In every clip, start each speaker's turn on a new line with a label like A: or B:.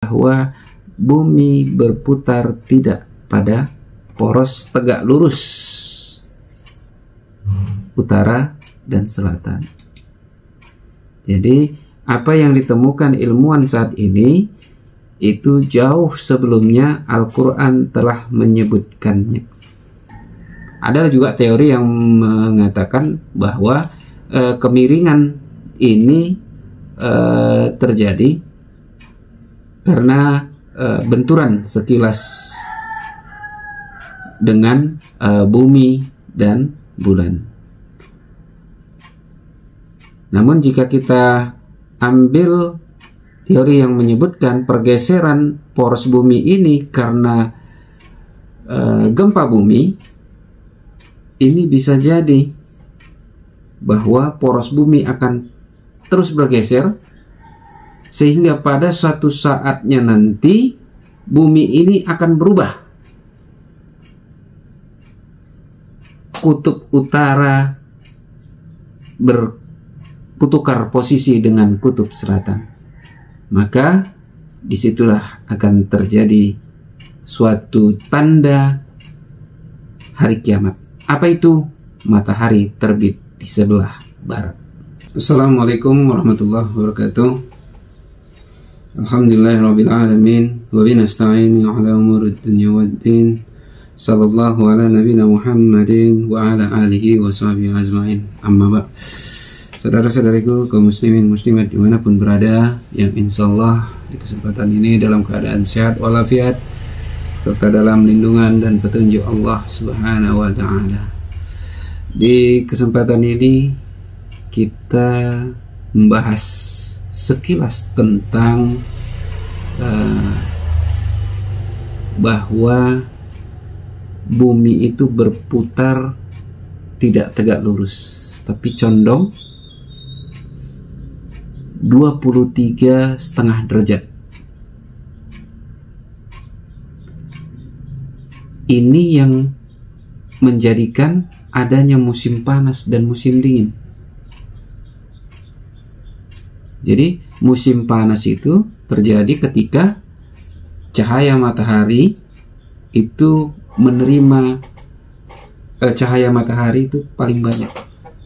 A: bahwa bumi berputar tidak pada poros tegak lurus utara dan selatan. Jadi apa yang ditemukan ilmuwan saat ini itu jauh sebelumnya Al-Quran telah menyebutkannya. Ada juga teori yang mengatakan bahwa kemiringan ini terjadi karena benturan sekilas dengan bumi dan bulan. Namun jika kita ambil teori yang menyebutkan pergeseran poros bumi ini karena gempa bumi, ini bisa jadi bahwa poros bumi akan terus bergeser sehingga pada suatu saatnya nanti bumi ini akan berubah. Kutub utara bertukar posisi dengan kutub selatan. Maka disitulah akan terjadi suatu tanda hari kiamat. Apa itu? Matahari terbit di sebelah barat. Assalamualaikum warahmatullahi wabarakatuh. Alhamdulillahirabbil alamin wa binasta'in ala umurid dunya waddin. Sallallahu ala nabiyina Muhammadin wa ala alihi wa sahbihi ajma'in. Amma ba'd. Saudara-saudariku kaum muslimin muslimat dimanapun berada, yang insyaallah di kesempatan ini dalam keadaan sehat walafiat serta dalam lindungan dan petunjuk Allah Subhanahu wa ta'ala. Di kesempatan ini kita membahas sekilas tentang bahwa bumi itu berputar tidak tegak lurus, tapi condong 23,5 derajat. Ini yang menjadikan adanya musim panas dan musim dingin. Jadi musim panas itu terjadi ketika cahaya matahari itu menerima cahaya matahari itu paling banyak.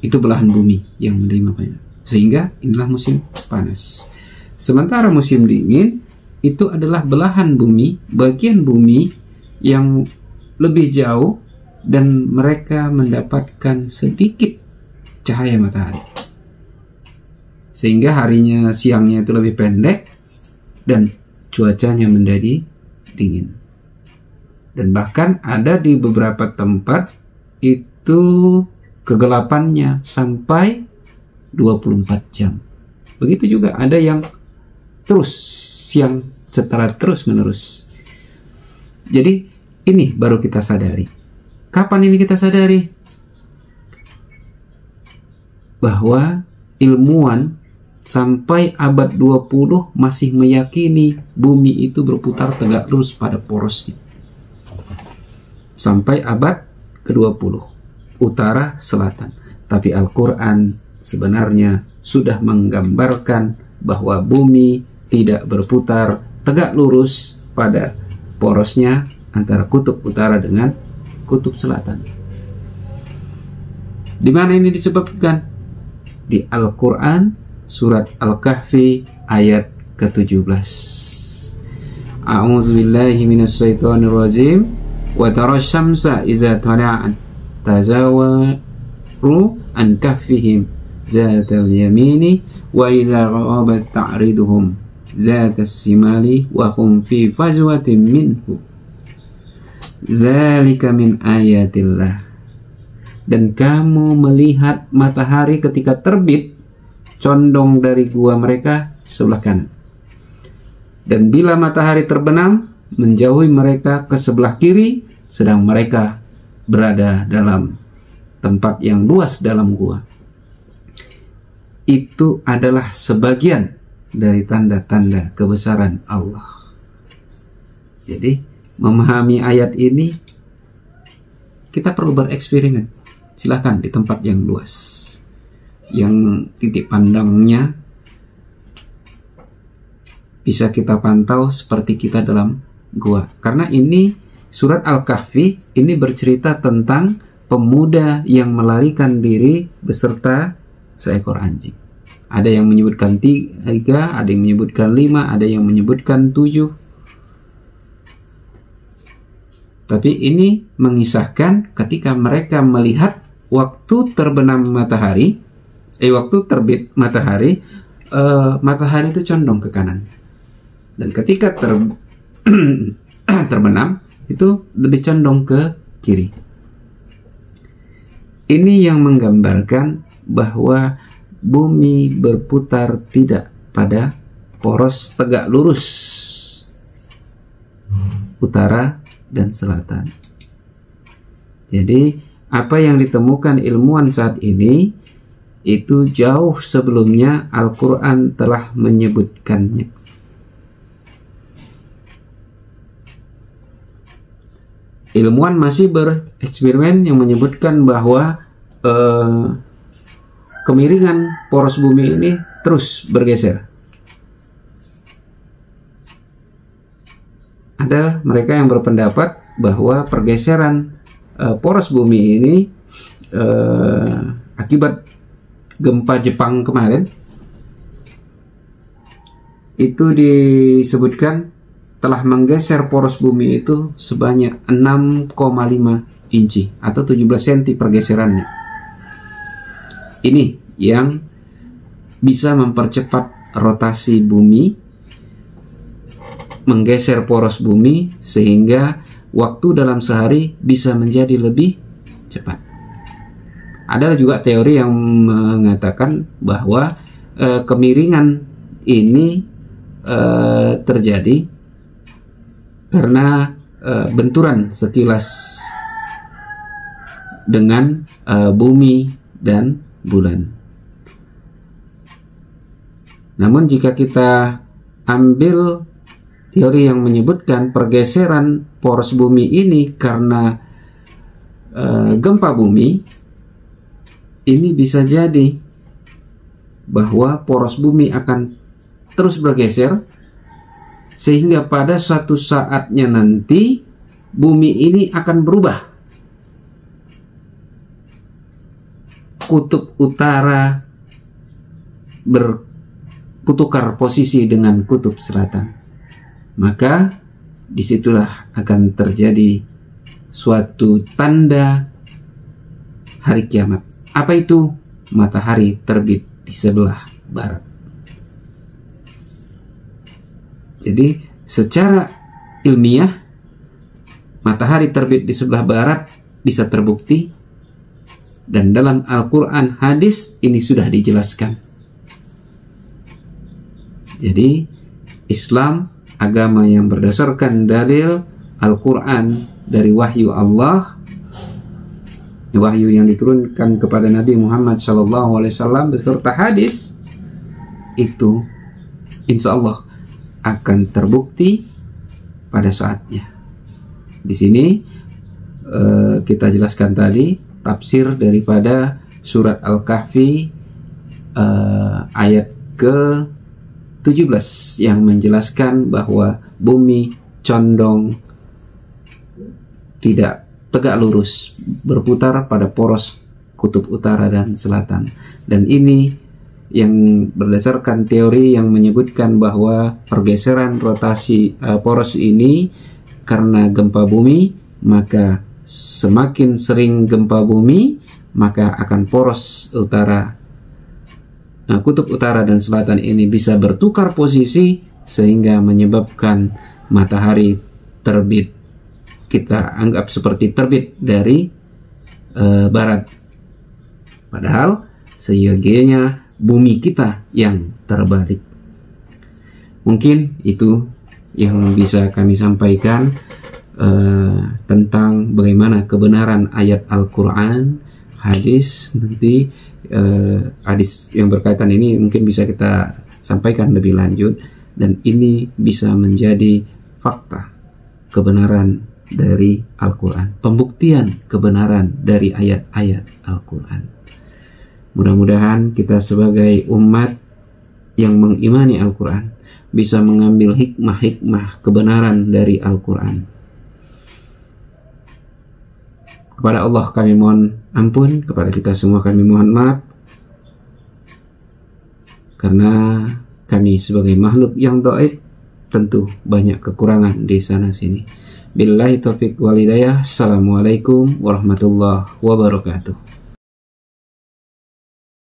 A: Itu belahan bumi yang menerima banyak. Sehingga inilah musim panas. Sementara musim dingin itu adalah belahan bumi, bagian bumi yang lebih jauh dan mereka mendapatkan sedikit cahaya matahari. Sehingga harinya, siangnya itu lebih pendek dan cuacanya menjadi dingin. Dan bahkan ada di beberapa tempat itu kegelapannya sampai 24 jam. Begitu juga ada yang terus siang secara terus menerus. Jadi ini baru kita sadari. Kapan ini kita sadari? Bahwa ilmuwan sampai abad 20 masih meyakini bumi itu berputar tegak lurus pada porosnya. Sampai abad ke-20, utara selatan. Tapi Al-Quran sebenarnya sudah menggambarkan bahwa bumi tidak berputar tegak lurus pada porosnya antara kutub utara dengan kutub selatan. Di mana ini disebutkan? Di Al-Quran surat Al-Kahfi ayat ke-17. A'udzubillahi minasyaitonirrajim. Wa tarasy syamsa idza tala'at tazawaru an kahfihim zatal yamini wa idza ghabat ta'riduhum zatas simali wa hum fi fajwatin minhu zalika min ayatillah. Dan kamu melihat matahari ketika terbit condong dari gua mereka sebelah kanan, dan bila matahari terbenam menjauhi mereka ke sebelah kiri, sedang mereka berada dalam tempat yang luas dalam gua. Itu adalah sebagian dari tanda-tanda kebesaran Allah. Jadi memahami ayat ini kita perlu bereksperimen. Silahkan di tempat yang luas, yang titik pandangnya bisa kita pantau seperti kita dalam gua. Karena ini surat Al-Kahfi ini bercerita tentang pemuda yang melarikan diri beserta seekor anjing. Ada yang menyebutkan 3, ada yang menyebutkan 5, ada yang menyebutkan 7. Tapi ini mengisahkan ketika mereka melihat waktu terbenam matahari, waktu terbit matahari, matahari itu condong ke kanan. Dan ketika terbenam itu lebih condong ke kiri. Ini yang menggambarkan bahwa bumi berputar tidak pada poros tegak lurus utara dan selatan. Jadi apa yang ditemukan ilmuwan saat ini itu jauh sebelumnya Al-Quran telah menyebutkannya. Ilmuwan masih bereksperimen yang menyebutkan bahwa kemiringan poros bumi ini terus bergeser. Ada mereka yang berpendapat bahwa pergeseran poros bumi ini akibat gempa Jepang kemarin itu disebutkan telah menggeser poros bumi itu sebanyak 6,5 inci atau 17 cm pergeserannya. Ini yang bisa mempercepat rotasi bumi, menggeser poros bumi sehingga waktu dalam sehari bisa menjadi lebih cepat. Ada juga teori yang mengatakan bahwa kemiringan ini terjadi karena benturan sekilas dengan bumi dan bulan. Namun jika kita ambil teori yang menyebutkan pergeseran poros bumi ini karena gempa bumi, ini bisa jadi bahwa poros bumi akan terus bergeser sehingga pada suatu saatnya nanti bumi ini akan berubah. Kutub utara bertukar posisi dengan kutub selatan. Maka disitulah akan terjadi suatu tanda hari kiamat. Apa itu? Matahari terbit di sebelah barat. Jadi secara ilmiah matahari terbit di sebelah barat bisa terbukti, dan dalam Al-Quran hadis ini sudah dijelaskan. Jadi Islam agama yang berdasarkan dalil Al-Quran dari wahyu Allah, wahyu yang diturunkan kepada Nabi Muhammad SAW beserta hadis, itu insya Allah akan terbukti pada saatnya. Di sini kita jelaskan tadi tafsir daripada surat Al-Kahfi ayat ke-17 yang menjelaskan bahwa bumi condong tidak tegak lurus, berputar pada poros kutub utara dan selatan. Dan ini yang berdasarkan teori yang menyebutkan bahwa pergeseran rotasi poros ini karena gempa bumi, maka semakin sering gempa bumi, maka akan poros utara, kutub utara dan selatan ini bisa bertukar posisi sehingga menyebabkan matahari terbit, kita anggap seperti terbit dari barat, padahal seyogianya bumi kita yang terbalik. Mungkin itu yang bisa kami sampaikan tentang bagaimana kebenaran ayat Al-Quran, hadis. Nanti hadis yang berkaitan ini mungkin bisa kita sampaikan lebih lanjut, dan ini bisa menjadi fakta kebenaran dari Al-Quran, pembuktian kebenaran dari ayat-ayat Al-Quran. Mudah-mudahan kita sebagai umat yang mengimani Al-Quran bisa mengambil hikmah-hikmah kebenaran dari Al-Quran. Kepada Allah kami mohon ampun, kepada kita semua kami mohon maaf, karena kami sebagai makhluk yang dhaif tentu banyak kekurangan di sana sini. Billahi taufiq wal hidayah. Assalamualaikum warahmatullahi wabarakatuh.